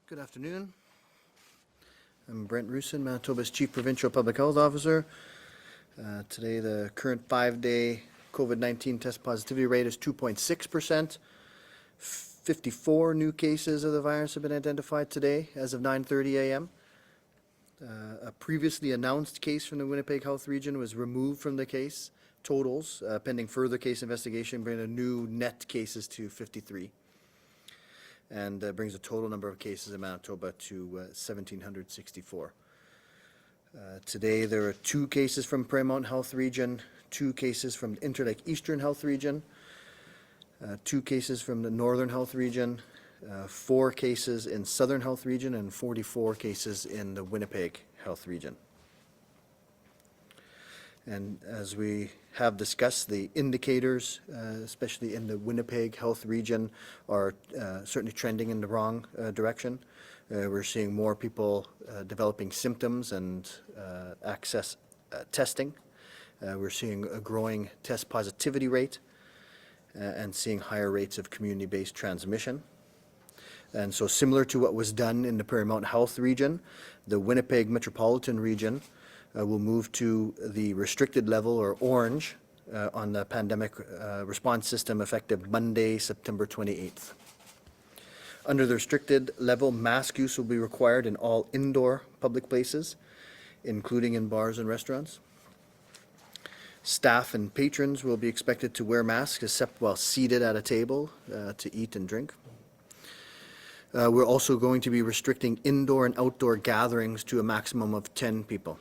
Good afternoon. I'm Brent Roussin, Manitoba's Chief Provincial Public Health Officer. Today, the current 5-day COVID-19 test positivity rate is 2.6%. 54 new cases of the virus have been identified today as of 9:30 a.m. A previously announced case from the Winnipeg Health Region was removed from the case totals, pending further case investigation, bringing the new net cases to 53. And brings the total number of cases in Manitoba to 1,764. Today, there are 2 cases from Prairie Mountain Health Region, 2 cases from Interlake Eastern Health Region, 2 cases from the Northern Health Region, 4 cases in Southern Health Region, and 44 cases in the Winnipeg Health Region. And as we have discussed, the indicators, especially in the Winnipeg Health Region, are certainly trending in the wrong direction. We're seeing more people developing symptoms and access testing. We're seeing a growing test positivity rate and seeing higher rates of community-based transmission. And so similar to what was done in the Prairie Mountain Health Region, the Winnipeg metropolitan region will move to the restricted level, or orange, on the pandemic response system effective Monday, September 28th. Under the restricted level, mask use will be required in all indoor public places, including in bars and restaurants. Staff and patrons will be expected to wear masks except while seated at a table to eat and drink. We're also going to be restricting indoor and outdoor gatherings to a maximum of 10 people.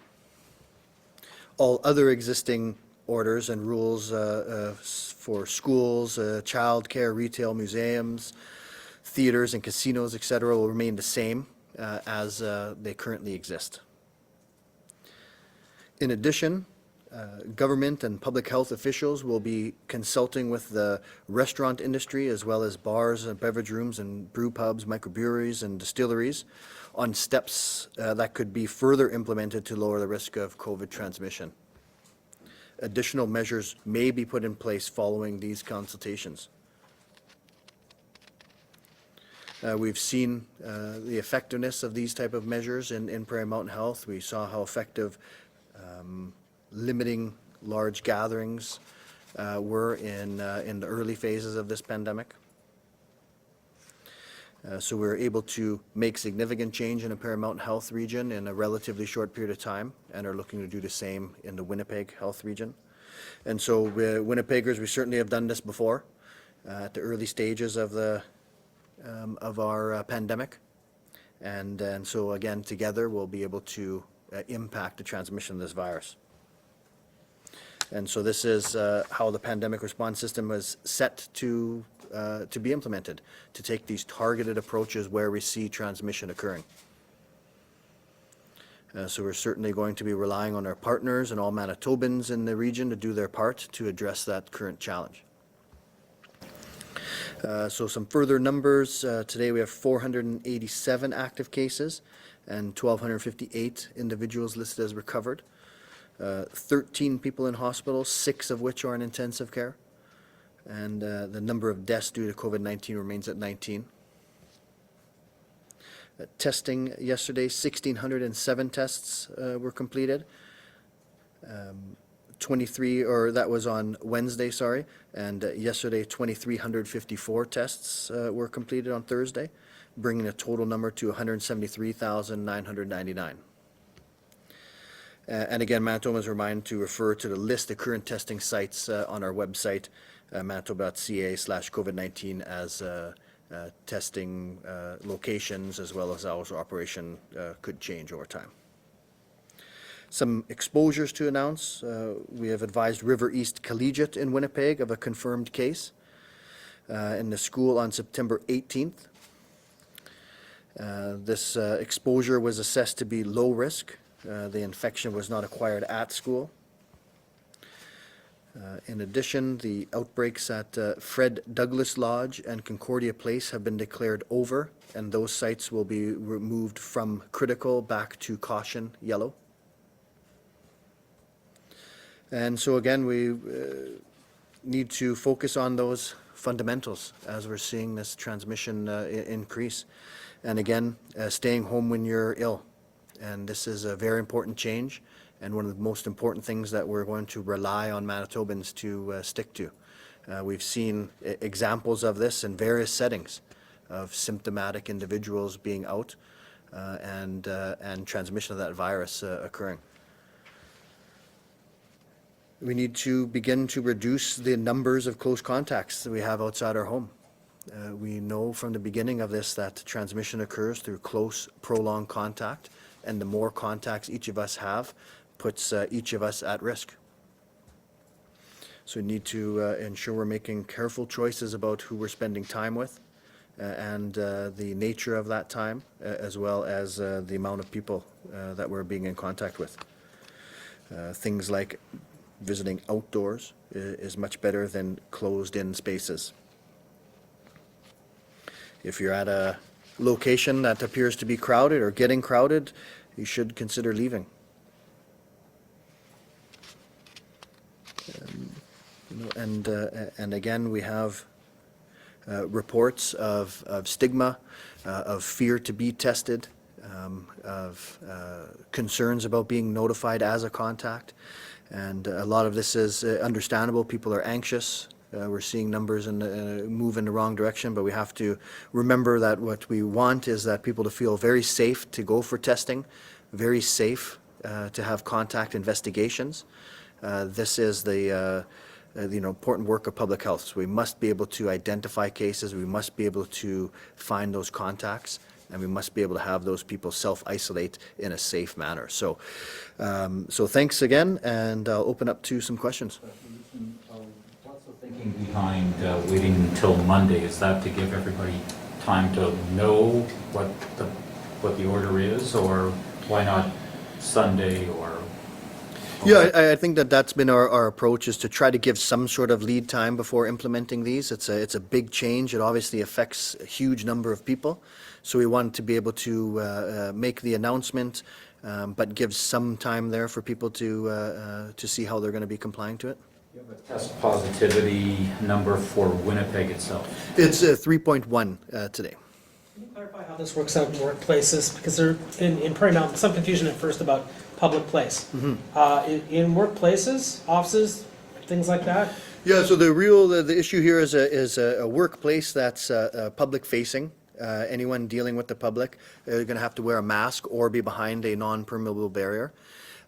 All other existing orders and rules for schools, childcare, retail, museums, theaters and casinos, etc., will remain the same as they currently exist. In addition, government and public health officials will be consulting with the restaurant industry, as well as bars and beverage rooms and brew pubs, microbreweries and distilleries, on steps that could be further implemented to lower the risk of COVID transmission. Additional measures may be put in place following these consultations. We've seen the effectiveness of these type of measures in Prairie Mountain Health. We saw how effective limiting large gatherings were in the early phases of this pandemic. So we're able to make significant change in the Prairie Mountain Health Region in a relatively short period of time, and are looking to do the same in the Winnipeg Health Region. And so Winnipeggers, we certainly have done this before at the early stages of our pandemic, and so again together we'll be able to impact the transmission of this virus. And so this is how the pandemic response system was set to be implemented, to take these targeted approaches where we see transmission occurring. So we're certainly going to be relying on our partners and all Manitobans in the region to do their part to address that current challenge. So some further numbers. Today we have 487 active cases and 1,258 individuals listed as recovered. 13 people in hospital, 6 of which are in intensive care. And the number of deaths due to COVID-19 remains at 19. Testing yesterday, 1,607 tests were completed. 23, or that was on Wednesday, sorry, and yesterday 2,354 tests were completed on Thursday, bringing the total number to 173,999. And again, Manitoba is reminded to refer to the list of current testing sites on our website, manitoba.ca/COVID-19, as testing locations, as well as hours of operation could change over time. Some exposures to announce. We have advised River East Collegiate in Winnipeg of a confirmed case in the school on September 18th. This exposure was assessed to be low risk. The infection was not acquired at school. In addition, the outbreaks at Fred Douglas Lodge and Concordia Place have been declared over, and those sites will be removed from critical back to caution yellow. And so again, we need to focus on those fundamentals as we're seeing this transmission increase. And again, staying home when you're ill. And this is a very important change and one of the most important things that we're going to rely on Manitobans to stick to. We've seen examples of this in various settings of symptomatic individuals being out and transmission of that virus occurring. We need to begin to reduce the numbers of close contacts that we have outside our home. We know from the beginning of this that transmission occurs through close, prolonged contact, and the more contacts each of us have puts each of us at risk. So we need to ensure we're making careful choices about who we're spending time with and the nature of that time, as well as the amount of people that we're being in contact with. Things like visiting outdoors is much better than closed-in spaces. If you're at a location that appears to be crowded or getting crowded, you should consider leaving. And again, we have reports of stigma, of fear to be tested, of concerns about being notified as a contact. And a lot of this is understandable. People are anxious. We're seeing numbers move in the wrong direction, but we have to remember that what we want is that people to feel very safe to go for testing, very safe to have contact investigations. This is the important work of public health. So we must be able to identify cases. We must be able to find those contacts, and we must be able to have those people self-isolate in a safe manner. So, so thanks again, and I'll open up to some questions. What's the thinking behind waiting until Monday? Is that to give everybody time to know what the order is, or why not Sunday or? Yeah, I think that's been our approach, is to try to give some sort of lead time before implementing these. It's a big change. It obviously affects a huge number of people. So we want to be able to make the announcement, but give some time there for people to see how they're going to be complying to it. You have a test positivity number for Winnipeg itself. It's 3.1 today. Can you clarify how this works out in workplaces? Because there, in Prairie Mountain, some confusion at first about public place. Mm-hmm. In workplaces, offices, things like that? Yeah, so the issue here is a workplace that's public facing. Anyone dealing with the public are going to have to wear a mask or be behind a non-permeable barrier.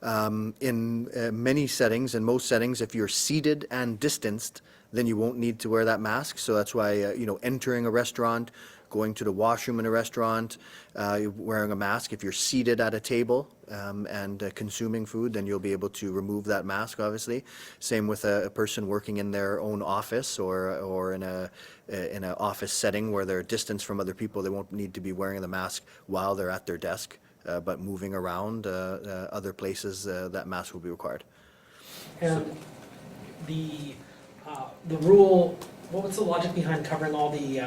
In many settings, in most settings, if you're seated and distanced, then you won't need to wear that mask. So that's why, entering a restaurant, going to the washroom in a restaurant, wearing a mask. If you're seated at a table and consuming food, then you'll be able to remove that mask, obviously. Same with a person working in their own office or in an office setting where they're distanced from other people. They won't need to be wearing the mask while they're at their desk, but moving around other places, that mask will be required. And the rule, what's the logic behind covering all the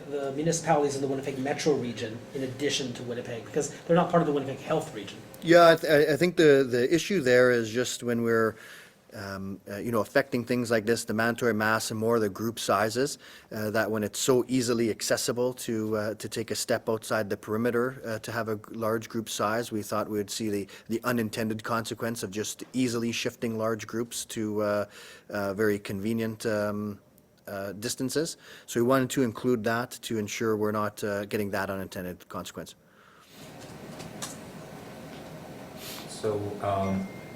the municipalities in the Winnipeg metro region in addition to Winnipeg? Because they're not part of the Winnipeg health region. Yeah, I think the issue there is just when we're affecting things like this, the mandatory mass and more the group sizes, that when it's so easily accessible to take a step outside the perimeter to have a large group size, we thought we would see the unintended consequence of just easily shifting large groups to very convenient distances. So we wanted to include that to ensure we're not getting that unintended consequence. So,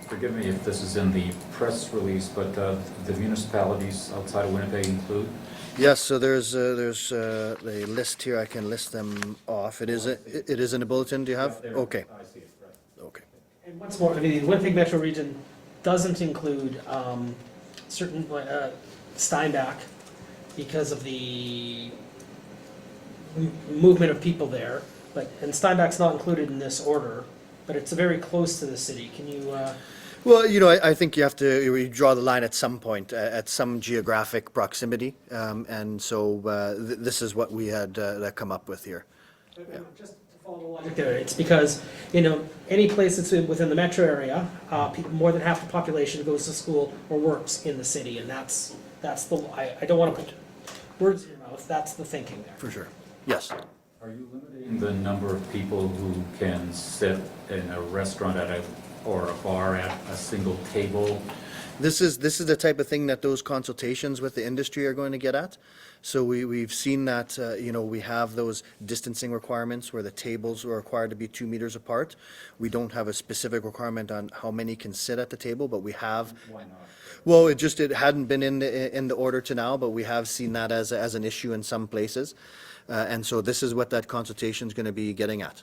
forgive me if this is in the press release, but the municipalities outside of Winnipeg include? Yes, so there's a list here. I can list them off. It is in the bulletin. Do you have? Yeah, okay. I see it. Right. Okay. And what's more, the Winnipeg metro region doesn't include certain Steinbach because of the movement of people there. And Steinbach's not included in this order, but it's very close to the city. Can you? Well, I think you have to draw the line at some point, at some geographic proximity, and so this is what we had come up with here. Yeah. Just to follow the logic there, it's because any place that's within the metro area, more than half the population goes to school or works in the city, and that's the. I don't want to put words in your mouth, that's the thinking there. For sure. Yes. Are you limiting the number of people who can sit in a restaurant or a bar at a single table? This is the type of thing that those consultations with the industry are going to get at. So we've seen that, we have those distancing requirements where the tables are required to be 2 meters apart. We don't have a specific requirement on how many can sit at the table, but we have. Why not? Well, it hadn't been in the order to now, but we have seen that as an issue in some places. And so this is what that consultation is going to be getting at.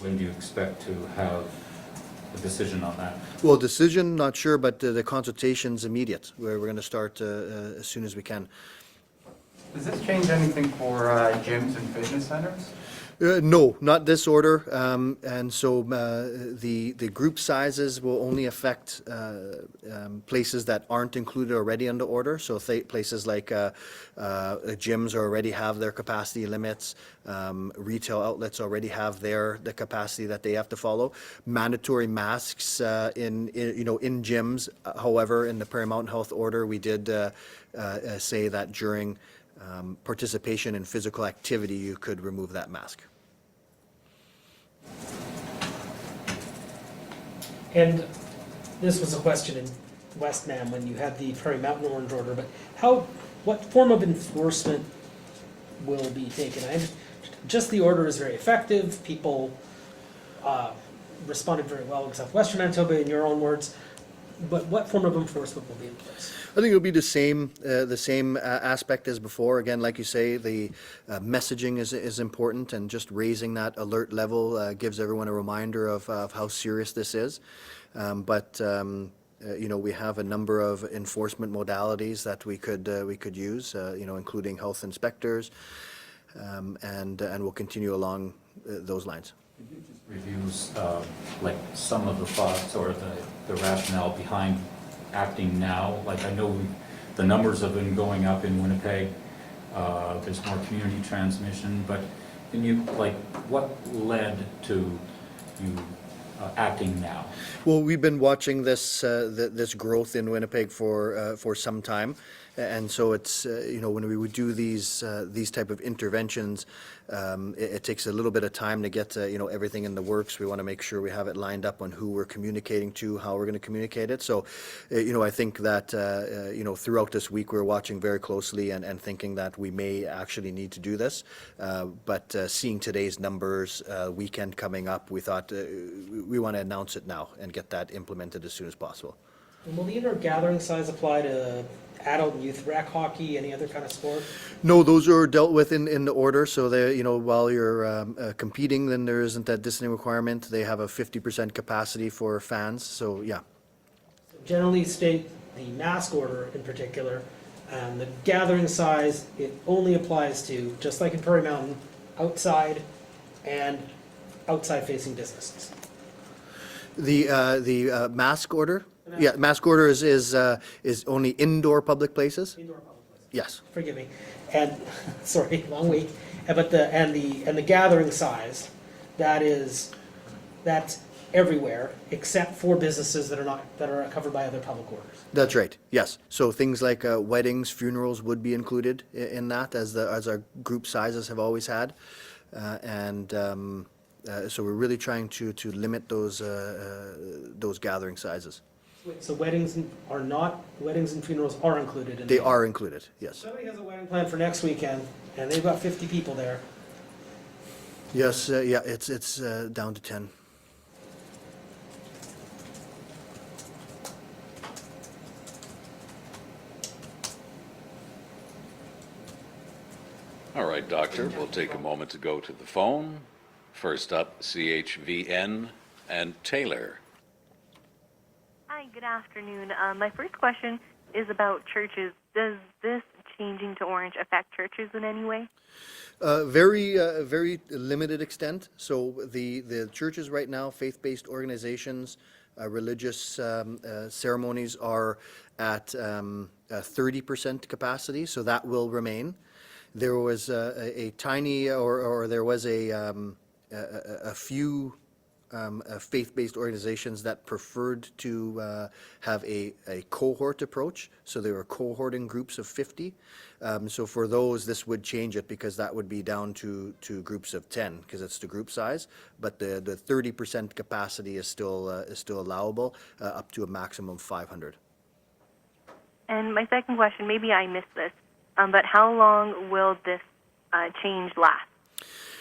When do you expect to have a decision on that? Well, decision, not sure, but the consultation's immediate, where we're going to start as soon as we can. Does this change anything for gyms and fitness centers? No, not this order. And so the group sizes will only affect places that aren't included already under order. So places like gyms already have their capacity limits. Retail outlets already have the capacity that they have to follow. Mandatory masks in gyms. However, in the Prairie Mountain Health order, we did say that during participation in physical activity, you could remove that mask. And this was a question in Westman when you had the Prairie Mountain Orange Order, but what form of enforcement will be taken? Just the order is very effective, people responded very well in southwestern Manitoba, in your own words, but what form of enforcement will be in place? I think it'll be the same aspect as before. Again, like you say, the messaging is important, and just raising that alert level gives everyone a reminder of how serious this is. But we have a number of enforcement modalities that we could use, including health inspectors, and we'll continue along those lines. Could you just review like some of the thoughts or the rationale behind acting now? Like, I know the numbers have been going up in Winnipeg. There's more community transmission, but can you, what led to you acting now? Well, we've been watching this growth in Winnipeg for some time, and so it's when we would do these type of interventions, it takes a little bit of time to get everything in the works. We want to make sure we have it lined up on who we're communicating to, how we're going to communicate it. So, I think that throughout this week we're watching very closely and thinking that we may actually need to do this. But seeing today's numbers, weekend coming up, we thought we want to announce it now and get that implemented as soon as possible. And will the indoor gathering size apply to adult and youth rec hockey, any other kind of sport? No, those are dealt with in the order. So they, while you're competing, then there isn't that distancing requirement. They have a 50% capacity for fans. So yeah. Generally state the mask order in particular, and the gathering size, it only applies to, just like in Prairie Mountain, outside and outside facing businesses. The mask order. Yeah, mask order is only indoor public places. Indoor public places. Yes. Forgive me. And sorry, long week. But the gathering size, that's everywhere except for businesses that are covered by other public orders. That's right. Yes. So things like weddings, funerals would be included in that, as our group sizes have always had, so we're really trying to limit those gathering sizes. So weddings and funerals are included in They the- are included. Yes. Somebody has a wedding planned for next weekend, and they've got 50 people there. Yes. Yeah. It's down to 10. All right, Doctor, we'll take a moment to go to the phone. First up, CHVN and Taylor. Hi, good afternoon. My first question is about churches. Does this changing to orange affect churches in any way? Very limited extent. So the churches right now, faith-based organizations, religious ceremonies are at 30% capacity, so that will remain. There was a tiny, or there was a few faith-based organizations that preferred to have a cohort approach. So they were cohorting groups of 50. So for those, this would change it because that would be down to groups of 10 because it's the group size. But the 30% capacity is still allowable up to a maximum of 500. And my second question, maybe I missed this, but how long will this change last?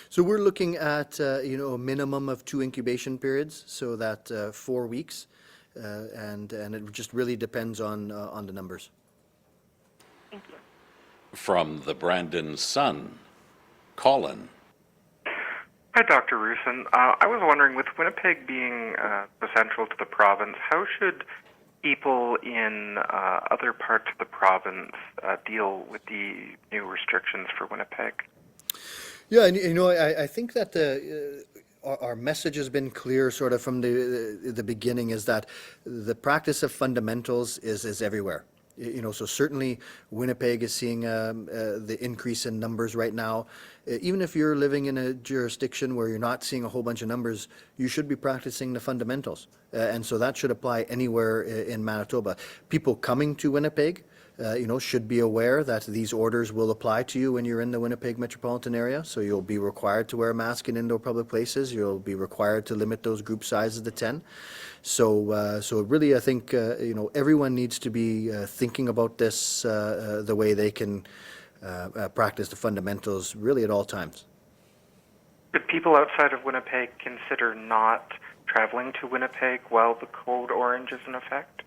So we're looking at a minimum of 2 incubation periods, so that 4 weeks, and it just really depends on the numbers. Thank you. From the Brandon Sun, Colin. Hi, Dr. Roussin. I was wondering, with Winnipeg being so central to the province, how should people in other parts of the province deal with the new restrictions for Winnipeg? Yeah, and I think that our message has been clear sort of from the beginning, is that the practice of fundamentals is everywhere. So certainly Winnipeg is seeing the increase in numbers right now. Even if you're living in a jurisdiction where you're not seeing a whole bunch of numbers, you should be practicing the fundamentals. And so that should apply anywhere in Manitoba. People coming to Winnipeg, should be aware that these orders will apply to you when you're in the Winnipeg metropolitan area. So you'll be required to wear a mask in indoor public places. You'll be required to limit those group sizes to 10. So really, I think, everyone needs to be thinking about this the way they can practice the fundamentals really at all times. Should people outside of Winnipeg consider not traveling to Winnipeg while the code orange is in effect?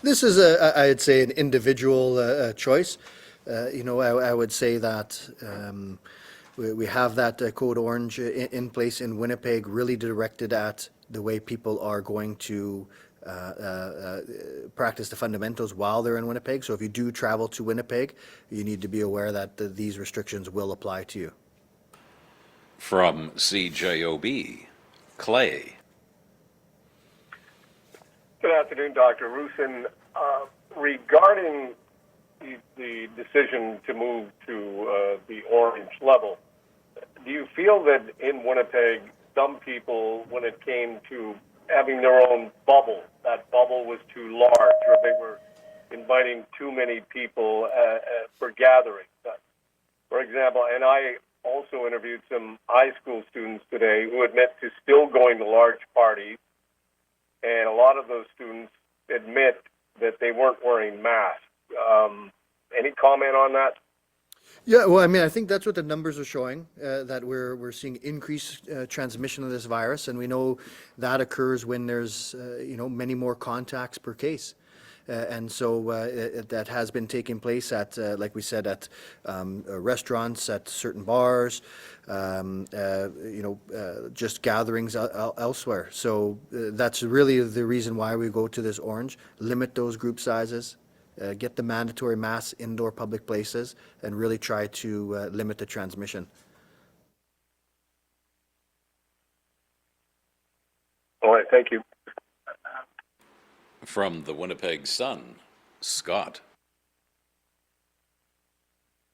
This is, I'd say, an individual choice. I would say that we have that code orange in place in Winnipeg, really directed at the way people are going to practice the fundamentals while they're in Winnipeg. So if you do travel to Winnipeg, you need to be aware that these restrictions will apply to you. From CJOB, Clay. Good afternoon, Dr. Roussin. Regarding the decision to move to the orange level, do you feel that in Winnipeg, some people, when it came to having their own bubble, that bubble was too large, or they were inviting too many people for gatherings? For example, and I also interviewed some high school students today who admit to still going to large parties, and a lot of those students admit that they weren't wearing masks. Any comment on that? Yeah, well, I mean, I think that's what the numbers are showing, that we're seeing increased transmission of this virus, and we know that occurs when there's, many more contacts per case. And so that has been taking place at, like we said, at restaurants, at certain bars, just gatherings elsewhere. So that's really the reason why we go to this orange, limit those group sizes, get the mandatory masks indoor public places, and really try to limit the transmission. All right, thank you. From the Winnipeg Sun, Scott.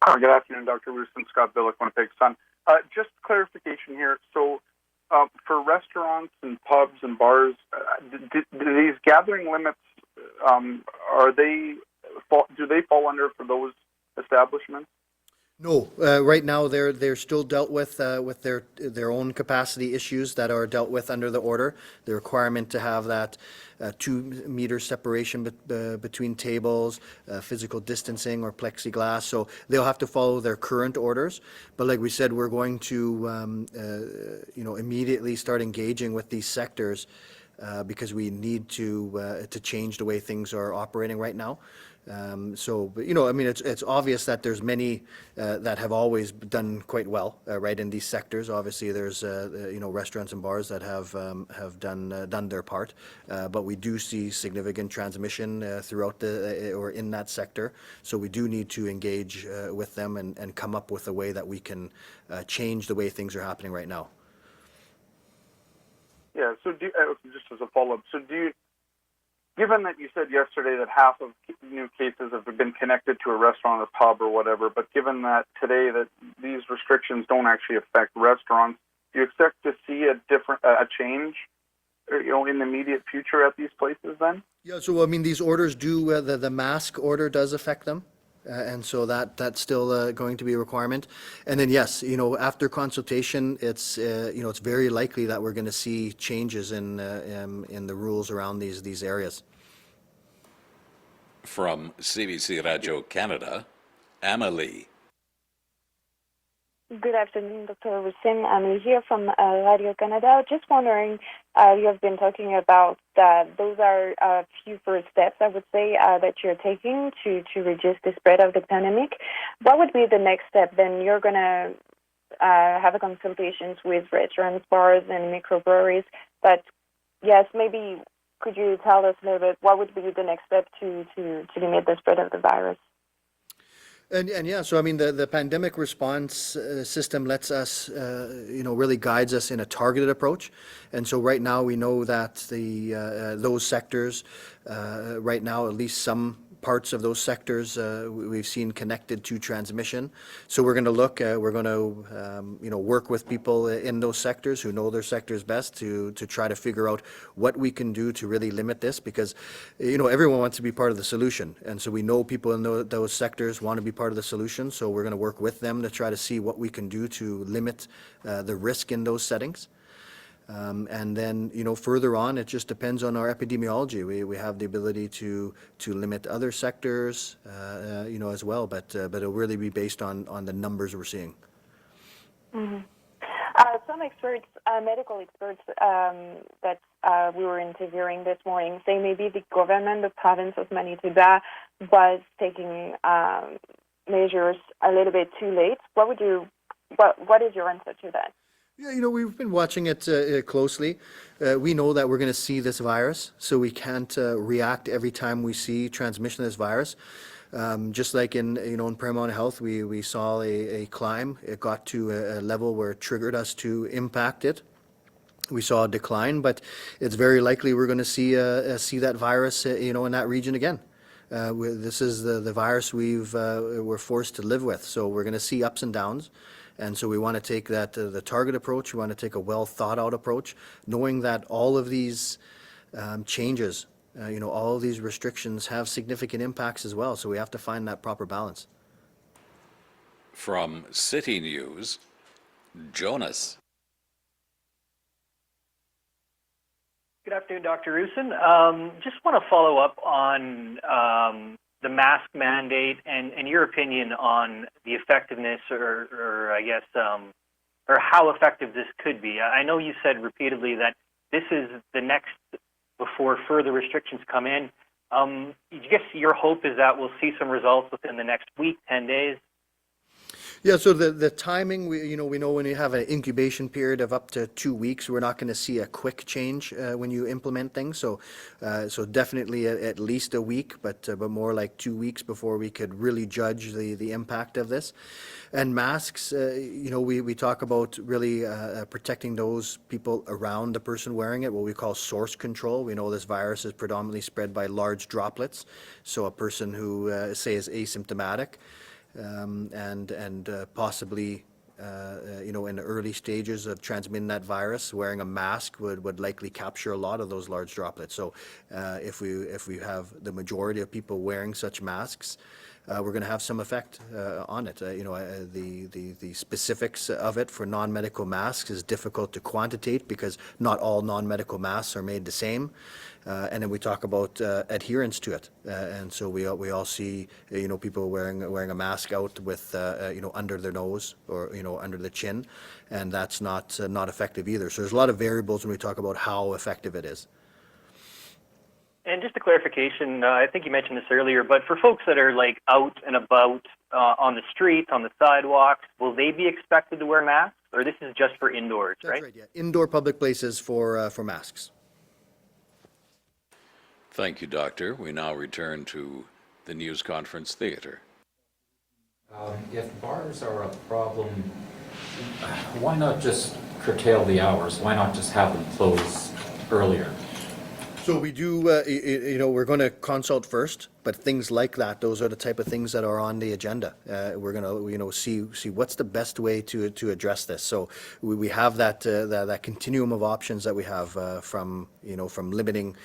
Good afternoon, Dr. Roussin. Scott Billick, Winnipeg Sun. Just clarification here. So for restaurants and pubs and bars, do these gathering limits, do they fall under for those establishments? No, right now they're still dealt with their own capacity issues that are dealt with under the order. The requirement to have that 2 meter separation between tables, physical distancing or plexiglass. So they'll have to follow their current orders. But like we said, we're going to immediately start engaging with these sectors because we need to change the way things are operating right now. It's obvious that there's many that have always done quite well, right, in these sectors. Obviously, there's restaurants and bars that have done their part, but we do see significant transmission throughout or in that sector. So we do need to engage with them and come up with a way that we can change the way things are happening right now. Yeah. So just as a follow-up, given that you said yesterday that half of new cases have been connected to a restaurant or pub or whatever, but given that today that these restrictions don't actually affect restaurants, do you expect to see a change in the immediate future at these places then? Yeah, so I mean, these orders do, the mask order does affect them. And so that's still going to be a requirement. And then, yes, after consultation, it's very likely that we're going to see changes in the rules around these areas. From CBC Radio Canada, Amelie. Good afternoon, Dr. Roussin. I'm here from Radio Canada. Just wondering, you have been talking about that those are a few first steps, I would say, that you're taking to reduce the spread of the pandemic. What would be the next step? Then you're going to have a consultations with restaurants, bars, and microbreweries. But yes, maybe could you tell us a little bit what would be the next step to limit the spread of the virus? And yeah, so I mean, the pandemic response system lets us, really guides us in a targeted approach. And so right now we know that those sectors, right now at least some parts of those sectors we've seen connected to transmission. So we're going to look, we're going to, work with people in those sectors who know their sectors best to try to figure out what we can do to really limit this, because, everyone wants to be part of the solution. And so we know people in those sectors want to be part of the solution. So we're going to work with them to try to see what we can do to limit the risk in those settings. And then, further on, it just depends on our epidemiology. We have the ability to limit other sectors, as well, but it'll really be based on the numbers we're seeing. Mm-hmm. Some experts, medical experts that we were interviewing this morning, say maybe the government, the province of Manitoba, was taking measures a little bit too late. What is your answer to that? Yeah, we've been watching it closely. We know that we're going to see this virus, so we can't react every time we see transmission of this virus. Just like in Paramount Health, we saw a climb. It got to a level where it triggered us to impact it. We saw a decline, but it's very likely we're going to see that virus, in that region again. This is the virus we're forced to live with, so we're going to see ups and downs. And so we want to take that the target approach. We want to take a well thought out approach, knowing that all of these changes, all of these restrictions have significant impacts as well. So we have to find that proper balance. From City News, Jonas. Good afternoon, Dr. Roussin. Just want to follow up on the mask mandate and your opinion on the effectiveness or I guess, or how effective this could be. I know you said repeatedly that this is the next before further restrictions come in. I guess your hope is that we'll see some results within the next week, 10 days. Yeah, so the timing, we know when you have an incubation period of up to 2 weeks, we're not going to see a quick change when you implement things. So definitely at least a week, but more like 2 weeks before we could really judge the impact of this. And masks, we talk about really protecting those people around the person wearing it, what we call source control. We know this virus is predominantly spread by large droplets. So a person who, say, is asymptomatic, and possibly, in the early stages of transmitting that virus, wearing a mask would likely capture a lot of those large droplets. So if we have the majority of people wearing such masks, we're going to have some effect on it. The specifics of it for non-medical masks is difficult to quantitate because not all non-medical masks are made the same. And then we talk about adherence to it, and so we all see people wearing a mask out with under their nose or under the chin, and that's not effective either. So there's a lot of variables when we talk about how effective it is. And just a clarification, I think you mentioned this earlier, but for folks that are like out and about on the streets, on the sidewalks, will they be expected to wear masks, or this is just for indoors, That's right? right, yeah. Indoor public places for masks. Thank you, Doctor. We now return to the News Conference Theatre. If bars are a problem, why not just curtail the hours? Why not just have them close earlier? So we do, we're going to consult first, but things like that, those are the type of things that are on the agenda. We're going to, see what's the best way to address this. So we have that continuum of options that we have from limiting,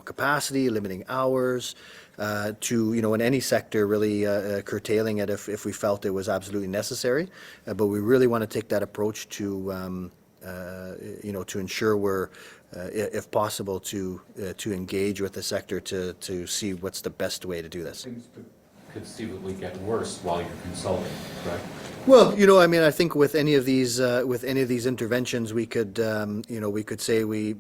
capacity, limiting hours, to, in any sector, really curtailing it if we felt it was absolutely necessary. But we really want to take that approach to, to ensure we're, if possible, to engage with the sector to see what's the best way to do this. Things could conceivably get worse while you're consulting, correct? Well, I think with any of these interventions, we could, we could say we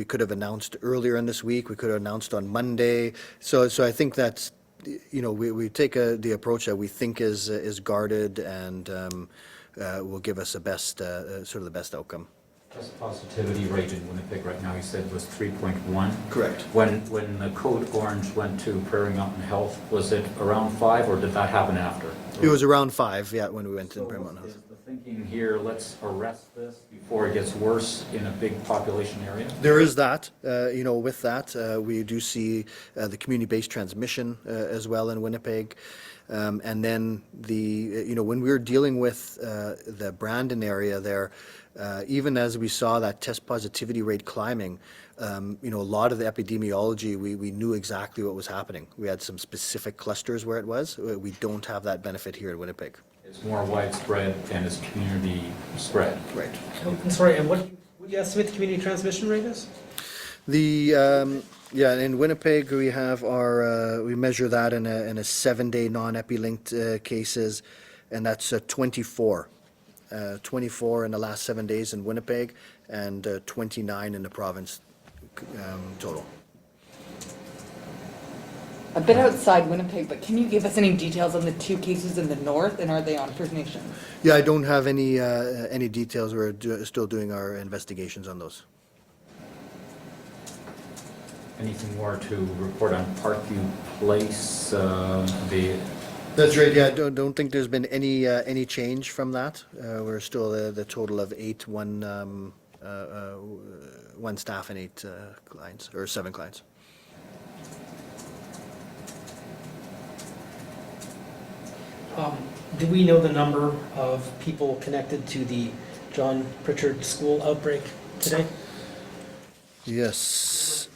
could have announced earlier in this week. We could have announced on Monday. So I think that's, we take the approach that we think is guarded and will give us the best, sort of the best outcome. Test positivity rate in Winnipeg right now, you said was 3.1. Correct. When the code orange went to Prairie Mountain Health, was it around 5, or did that happen after? It was around 5, yeah, when we went to So Prairie Mountain Health. is the thinking here, let's arrest this before it gets worse in a big population area? There is that, with that, we do see the community-based transmission as well in Winnipeg. And then when we were dealing with the Brandon area there, even as we saw that test positivity rate climbing, a lot of the epidemiology, we knew exactly what was happening. We had some specific clusters where it was. We don't have that benefit here in Winnipeg. It's more widespread and it's community spread. Right. I'm sorry, and what do you estimate the community transmission rate is? In Winnipeg, we have we measure that in a 7-day non-epi-linked cases, and that's 24. 24 in the last 7 days in Winnipeg, and 29 in the province total. A bit outside Winnipeg, but can you give us any details on the 2 cases in the north, and are they on First Nations? Yeah, I don't have any details. We're still doing our investigations on those. Anything more to report on Parkview Place? That's right. Yeah, don't think there's been any change from that. We're still the total of 8, one staff and 8 clients, or 7 clients. Do we know the number of people connected to the John Pritchard School outbreak today? Yes.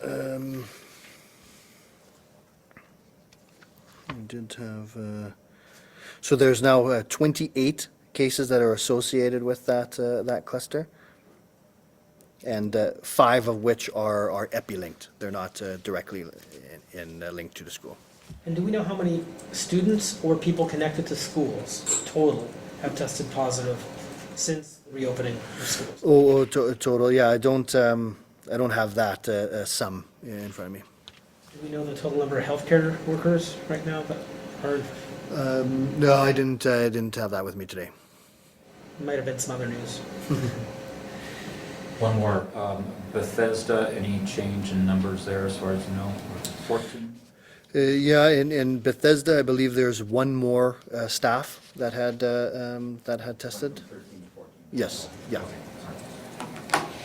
I did have. So there's now 28 cases that are associated with that cluster, and 5 of which are epi-linked. They're not directly linked to the school. And do we know how many students or people connected to schools total have tested positive since the reopening of schools? Total. Yeah, I don't have that sum in front of me. Do we know the total number of healthcare workers right now that are? No, I didn't have that with me today. Might have been some other news. One more. Bethesda, any change in numbers there as far as you know? 14? Yeah, in Bethesda, I believe there's one more staff that had tested. 13 to 14. Yes. Yeah.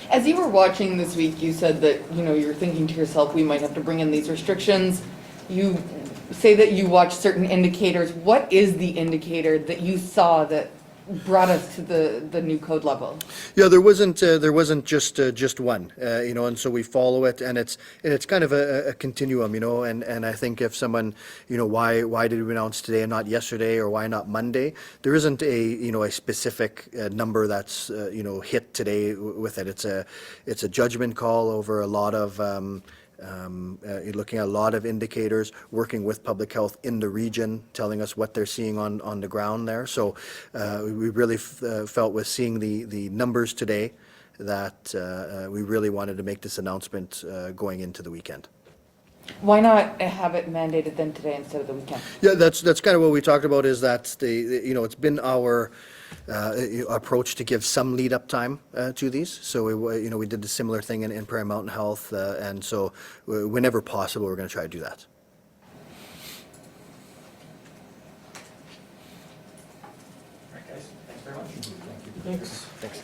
As you were watching this week, you said that, you're thinking to yourself, we might have to bring in these restrictions. You say that you watch certain indicators. What is the indicator that you saw that brought us to the new code level? Yeah, there wasn't just one, and so we follow it, and it's kind of a continuum, and I think if someone, why did we announce today and not yesterday, or why not Monday? There isn't a specific number that's hit today with it. It's a judgment call over a lot of. You're looking at a lot of indicators, working with public health in the region, telling us what they're seeing on the ground there. So we really felt with seeing the numbers today that we really wanted to make this announcement going into the weekend. Why not have it mandated then today instead of the weekend? Yeah, that's kind of what we talked about, is that it's been our approach to give some lead up time to these. So we did a similar thing in Prairie Mountain Health, and so whenever possible, we're going to try to do that. All right, guys. Thanks very much. Thanks. Thanks.